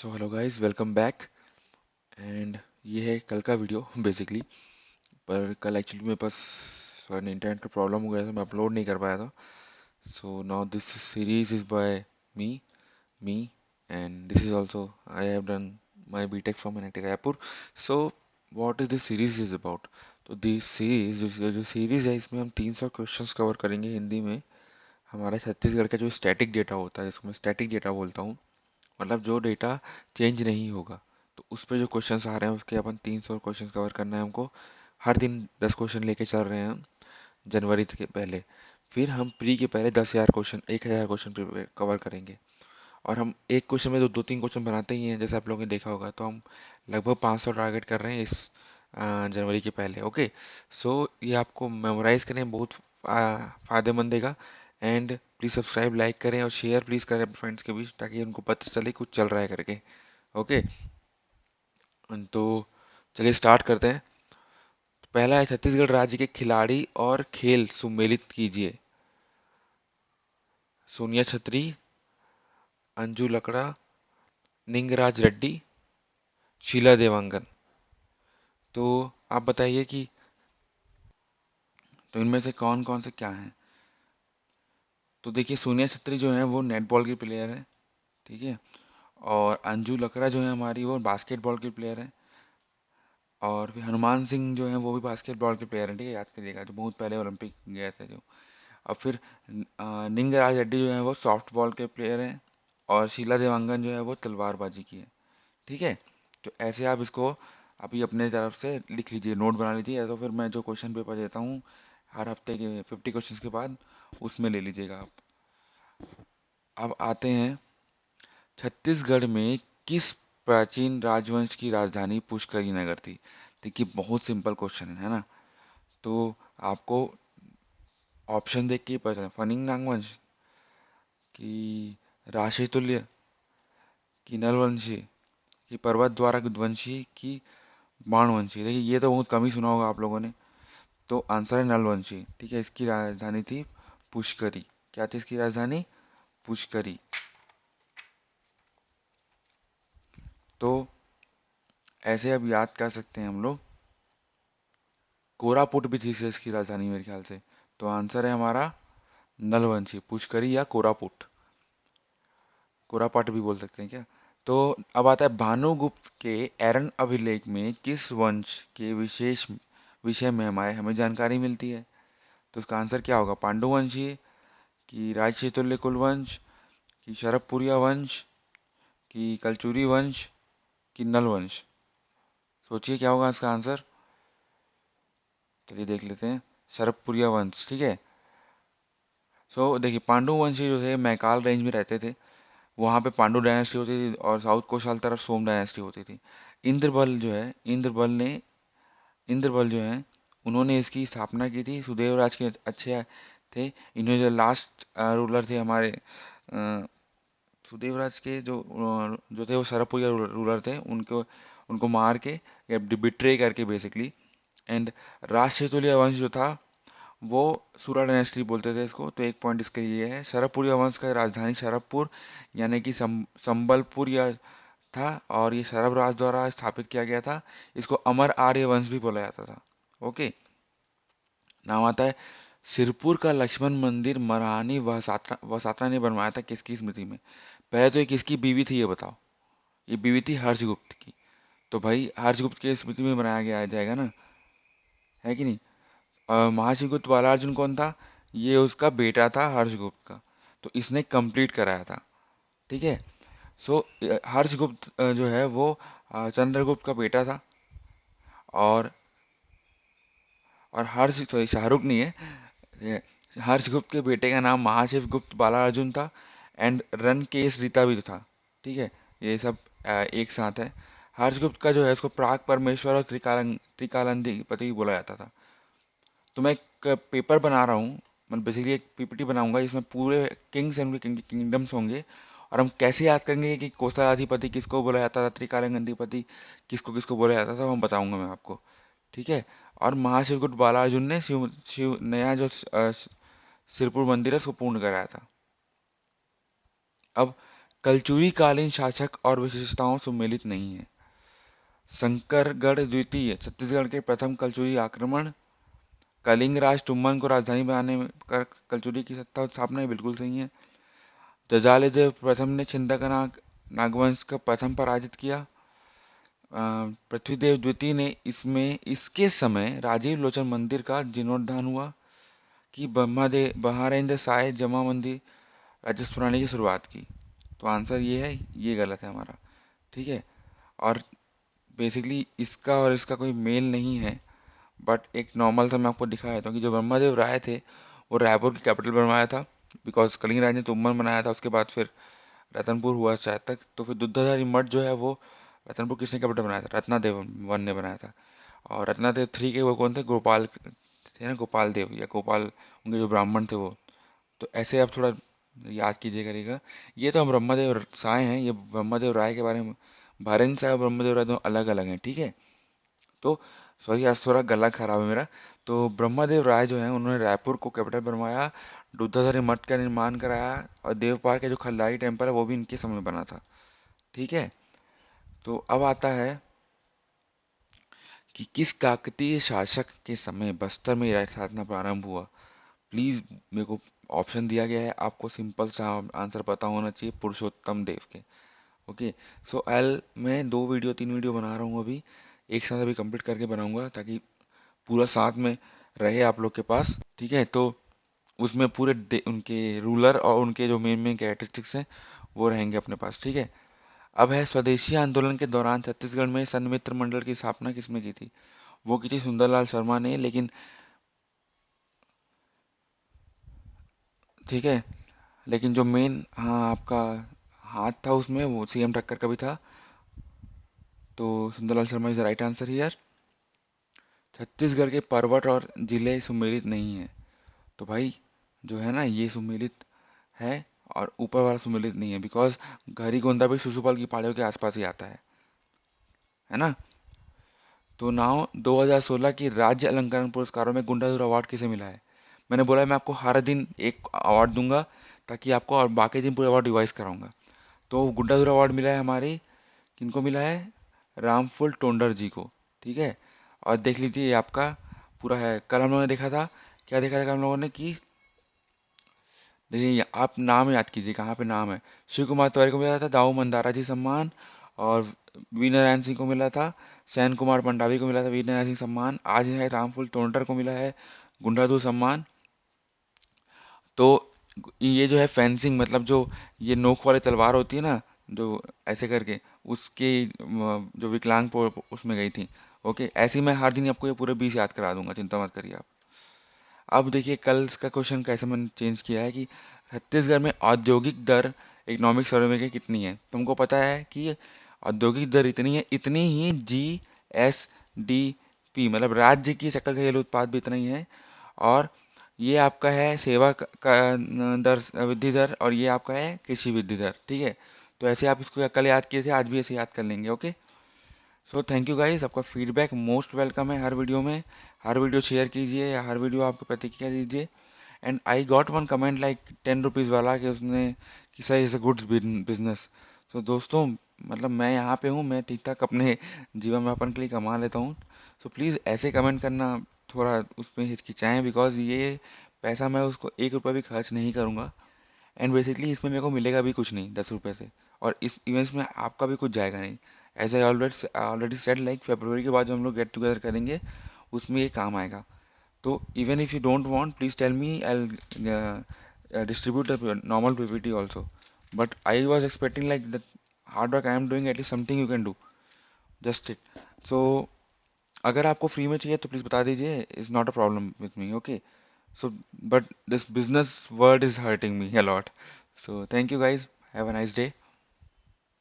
So hello guys, welcome back. And ये है कल का वीडियो बेसिकली। पर कल एक्चुअली मेरे पास इंटरनेट का प्रॉब्लम हो गया था, मैं अपलोड नहीं कर पाया था। So now this series is by me me and this is also I have done my BTech from NIT Raipur. So what is this series is about? तो दिस सीरीज जो सीरीज है, इसमें हम 300 क्वेश्चंस कवर करेंगे हिंदी में। हमारा छत्तीसगढ़ का जो स्टैटिक डेटा होता है, जिसको मैं स्टैटिक डेटा बोलता हूँ, मतलब जो डेटा चेंज नहीं होगा, तो उस पे जो क्वेश्चंस आ रहे हैं उसके अपन 300 क्वेश्चंस कवर करना है हमको। हर दिन 10 क्वेश्चन लेके चल रहे हैं हम जनवरी के पहले। फिर हम प्री के पहले 10,000 क्वेश्चन, 1,000 क्वेश्चन कवर करेंगे। और हम एक क्वेश्चन में दो तीन क्वेश्चन बनाते ही हैं, जैसे आप लोगों ने देखा होगा। तो हम लगभग 500 टारगेट कर रहे हैं इस जनवरी के पहले। ओके। सो ये आपको मेमोराइज करने में बहुत फायदेमंद देगा। एंड प्लीज़ सब्सक्राइब, लाइक करें और शेयर प्लीज़ करें अपने फ्रेंड्स के बीच, ताकि उनको पता चले कुछ चल रहा है करके। ओके। तो चलिए स्टार्ट करते हैं। पहला है, छत्तीसगढ़ राज्य के खिलाड़ी और खेल सुमेलित कीजिए। सोनिया छत्री, अंजू लकड़ा, निंगराज रेड्डी, शीला देवांगन। तो आप बताइए कि तो इनमें से कौन कौन से क्या हैं। तो देखिए, सोनिया छत्री जो है वो नेटबॉल की प्लेयर है, ठीक है। और अंजू लकड़ा जो है हमारी, वो बास्केटबॉल की प्लेयर है। और फिर हनुमान सिंह जो है वो भी बास्केटबॉल के प्लेयर हैं, ठीक है, याद करिएगा, जो बहुत पहले ओलंपिक गए थे जो। और फिर निंगराज रेड्डी जो है वो सॉफ्ट बॉल के प्लेयर हैं। और शीला देवांगन जो है वो तलवारबाजी की है, ठीक है। तो ऐसे आप इसको अभी अपने तरफ से लिख लीजिए, नोट बना लीजिए, या तो फिर मैं जो क्वेश्चन पेपर देता हूँ हर हफ्ते के 50 क्वेश्चंस के बाद, उसमें ले लीजिएगा आप। अब आते हैं, छत्तीसगढ़ में किस प्राचीन राजवंश की राजधानी पुष्करी नगर थी? देखिए, बहुत सिंपल क्वेश्चन है ना। तो आपको ऑप्शन देख के ही पता चला, फनिंग नागवंश की, राशितुल्य की, नलवंशी की, पर्वत द्वारा वंशी की, बाणवंशी। देखिए, ये तो बहुत कम ही सुना होगा आप लोगों ने। तो आंसर है नलवंशी, ठीक है। इसकी राजधानी थी पुष्करी। क्या थी इसकी राजधानी? पुष्करी। तो ऐसे अब याद कर सकते हैं हम लोग। कोरापुट भी थी इसकी राजधानी मेरे ख्याल से। तो आंसर है हमारा नलवंशी, पुष्करी या कोरापुट। कोरापट भी बोल सकते हैं क्या? तो अब आता है, भानुगुप्त के एरन अभिलेख में किस वंश के विशेष विषय में हमारे हमें जानकारी मिलती है? तो उसका आंसर क्या होगा? पांडुवंशी की, राजशीतल्य कुलवंश की, शरभपुरिया वंश की, कलचुरी वंश की, नल वंश। सोचिए क्या होगा इसका आंसर। चलिए देख लेते हैं। शरभपुरिया वंश, ठीक है। सो देखिए, पांडु वंशी जो थे मैकाल रेंज में रहते थे। वहाँ पे पांडु डायनेस्टी होती थी और साउथ कोस्टल तरफ सोम डायनेस्टी होती थी। इंद्रबल जो है, इंद्रबल जो है, उन्होंने इसकी स्थापना की थी। सुदेव राज के अच्छे थे। इन्होंने जो लास्ट रूलर थे हमारे, सुदेवराज के जो थे वो सरपुरिया रूलर थे। उनको उनको मार के या बिट्रे करके बेसिकली। एंड राजचेतुलिया वंश जो था वो सूरा डायनेस्टी बोलते थे इसको। तो एक पॉइंट इसके लिए है, सरपुरिया वंश का राजधानी शरभपुर यानी कि संबलपुर या था। और ये शरभ राज द्वारा स्थापित किया गया था। इसको अमर आर्य वंश भी बोला जाता था। ओके। नाम आता है, सिरपुर का लक्ष्मण मंदिर महारानी वसात्रा ने बनवाया था किसकी स्मृति में? पहले तो ये किसकी बीवी थी ये बताओ। ये बीवी थी हर्षगुप्त की। तो भाई हर्षगुप्त की स्मृति में बनाया गया जाएगा ना, है कि नहीं? महाशिवगुप्त बालार्जुन कौन था? ये उसका बेटा था हर्षगुप्त का। तो इसने कंप्लीट कराया था, ठीक है। सो हर्षगुप्त जो है वो चंद्रगुप्त का बेटा था। और हर्ष, सॉरी, शाहरुख नहीं है ये। हर्षगुप्त के बेटे का नाम महाशिवगुप्त बालार्जुन था। एंड रणकेश रीता भी था, ठीक है। ये सब एक साथ है। हर्षगुप्त का जो है उसको प्राग परमेश्वर और त्रिकालांधिपति बोला जाता था। तो मैं एक पेपर बना रहा हूँ, मतलब बेसिकली एक पीपीटी बनाऊंगा जिसमें पूरे किंग्स एंड किंगडम्स होंगे। और हम कैसे याद करेंगे कि कोसलाधिपति किसको बोला जाता था, त्रिकालांधिपति किसको किसको बोला जाता था, वो बताऊंगा मैं आपको, ठीक है। और महाशिवगुप्त बालार्जुन ने शिव शिव नया जो सिरपुर मंदिर है उसको पूर्ण कराया था। अब कलचुरी कालीन शासक और विशेषताओं सुमेलित नहीं है। शंकरगढ़ द्वितीय, छत्तीसगढ़ के प्रथम कलचुरी आक्रमण। कलिंग राज टुम्मन को राजधानी बनाने में कर कलचुरी की सत्ता स्थापना बिल्कुल सही है। जजाले प्रथम ने छिंदक नागवंश का प्रथम पराजित किया। पृथ्वीदेव द्वितीय ने इसमें इसके समय राजीव लोचन मंदिर का जीर्णोद्धार हुआ। कि ब्रह्मादेव बहारेंद्र साय जमा मंदिर राजस्व प्रणाली की शुरुआत की। तो आंसर ये है, ये गलत है हमारा। ठीक है। और बेसिकली इसका और इसका कोई मेल नहीं है, बट एक नॉर्मल सा मैं आपको दिखा देता हूँ कि जो ब्रह्मादेव राय थे वो रायपुर की कैपिटल बनवाया था, बिकॉज कलिंग राज ने तुम्बन बनाया था। उसके बाद फिर रतनपुर हुआ शायद तक, तो फिर दुग्धाधारी मठ जो है वो रतनपुर किसने कैपिटल बनाया था? रत्नादेव वन ने बनाया था। और रत्नादेव थ्री के वो कौन थे? गोपाल थे ना, गोपाल देव या गोपाल, उनके जो ब्राह्मण थे वो। तो ऐसे आप थोड़ा याद कीजिए करिएगा। ये तो हम ब्रह्मदेव साय हैं, ये ब्रह्मदेव राय के बारे में। भारेन साय और ब्रह्मदेव राय दोनों अलग अलग हैं, ठीक है। तो सॉरी, आज थोड़ा गला खराब है मेरा। तो ब्रह्मदेव राय जो है उन्होंने रायपुर को कैपिटल बनवाया, दूधाधारी मठ का निर्माण कराया, और देवपाल के जो खल्लारी टेम्पल है वो भी इनके समय बना था। ठीक है। तो अब आता है कि किस काकतीय शासक के समय बस्तर में राज साधना प्रारंभ हुआ। प्लीज मेरे को ऑप्शन दिया गया है, आपको सिंपल सा आंसर पता होना चाहिए, पुरुषोत्तम देव के। ओके। सो एल मैं 2 वीडियो 3 वीडियो बना रहा हूँ अभी, एक साथ अभी कंप्लीट करके बनाऊंगा ताकि पूरा साथ में रहे आप लोग के पास। ठीक है। तो उसमें पूरे उनके रूलर और उनके जो मेन मेन कैरेक्टरिस्टिक्स हैं वो रहेंगे अपने पास। ठीक है। अब है स्वदेशी आंदोलन के दौरान छत्तीसगढ़ में सन्मित्र मंडल की स्थापना किसने की थी? वो की थी सुंदरलाल शर्मा ने, लेकिन ठीक है, लेकिन जो मेन, हाँ, आपका हाथ था उसमें वो सीएम ठक्कर का भी था। तो Sundarlal Sharma is the right answer here. Chhattisgarh के पर्वत और जिले सुमेलित नहीं है। तो भाई जो है ना ये सुमेलित है, और ऊपर वाला सुमेलित नहीं है, बिकॉज घरीगोंदा भी शिशुपाल की पहाड़ियों के आसपास ही आता है ना। तो नाउ 2016 की राज्य अलंकरण पुरस्कारों में गुंडाधुर अवार्ड किसे मिला है? मैंने बोला मैं आपको हर दिन एक अवार्ड दूंगा, ताकि आपको और बाकी दिन पूरे अवार्ड रिवाइज कराऊंगा। तो गुंडाधुर अवार्ड मिला है हमारे, किनको मिला है? रामफुल टोंडर जी को। ठीक है। और देख लीजिए ये आपका पूरा है। कल हम लोगों ने देखा था, क्या देखा था कल हम लोगों ने कि, देखिए आप नाम याद कीजिए कहाँ पे नाम है। शिव कुमार तिवारी को मिला था दाऊ मंदारा जी सम्मान, और वी नारायण सिंह को मिला था, सैन कुमार मंडावी को मिला था वी नारायण सिंह सम्मान। आज है रामफुल टोंडर को मिला है गुंडाधु सम्मान। तो ये जो है फेंसिंग, मतलब जो ये नोक वाली तलवार होती है ना, जो ऐसे करके, उसके जो विकलांग उसमें गई थी। ओके, ऐसे ही मैं हर दिन आपको ये पूरे 20 याद करा दूंगा, चिंता मत करिए आप। अब देखिए कल का क्वेश्चन कैसे मैंने चेंज किया है कि छत्तीसगढ़ में औद्योगिक दर इकोनॉमिक सर्वे में कितनी है? तुमको पता है कि औद्योगिक दर इतनी है, इतनी ही GSDP, मतलब राज्य की सकल घरेलू उत्पाद भी इतना ही है। और ये आपका है सेवा का दर, वृद्धि दर, और ये आपका है कृषि वृद्धि दर। ठीक है। तो ऐसे आप इसको कल याद किए थे, आज भी ऐसे याद कर लेंगे। Okay. So thank you guys, आपका फीडबैक मोस्ट वेलकम है हर वीडियो में। हर वीडियो शेयर कीजिए या हर वीडियो आपको प्रतिक्रिया दीजिए। And I got one comment like 10 rupees वाला, कि उसने कि sir is a good business. तो दोस्तों, मतलब मैं यहाँ पे हूँ, मैं ठीक ठाक अपने जीवन यापन के लिए कमा लेता हूँ। सो प्लीज़ ऐसे कमेंट करना थोड़ा उसमें हिचकिचाएँ, बिकॉज ये पैसा मैं उसको 1 रुपया भी खर्च नहीं करूँगा। एंड बेसिकली इसमें मेरे को मिलेगा भी कुछ नहीं 10 रुपये से, और इस इवेंट्स में आपका भी कुछ जाएगा नहीं। As I already said, like फरवरी के बाद जो हम लोग गेट टुगेदर करेंगे उसमें ये काम आएगा। तो even if you don't want, please tell me, I distribute the normal PPT also. But I was expecting like the hard work I am doing, at least something you can do, just it. So अगर आपको फ्री में चाहिए तो please बता दीजिए, is not a problem with me. Okay. So, but this business word is hurting me a lot. So, thank you guys. Have a nice day.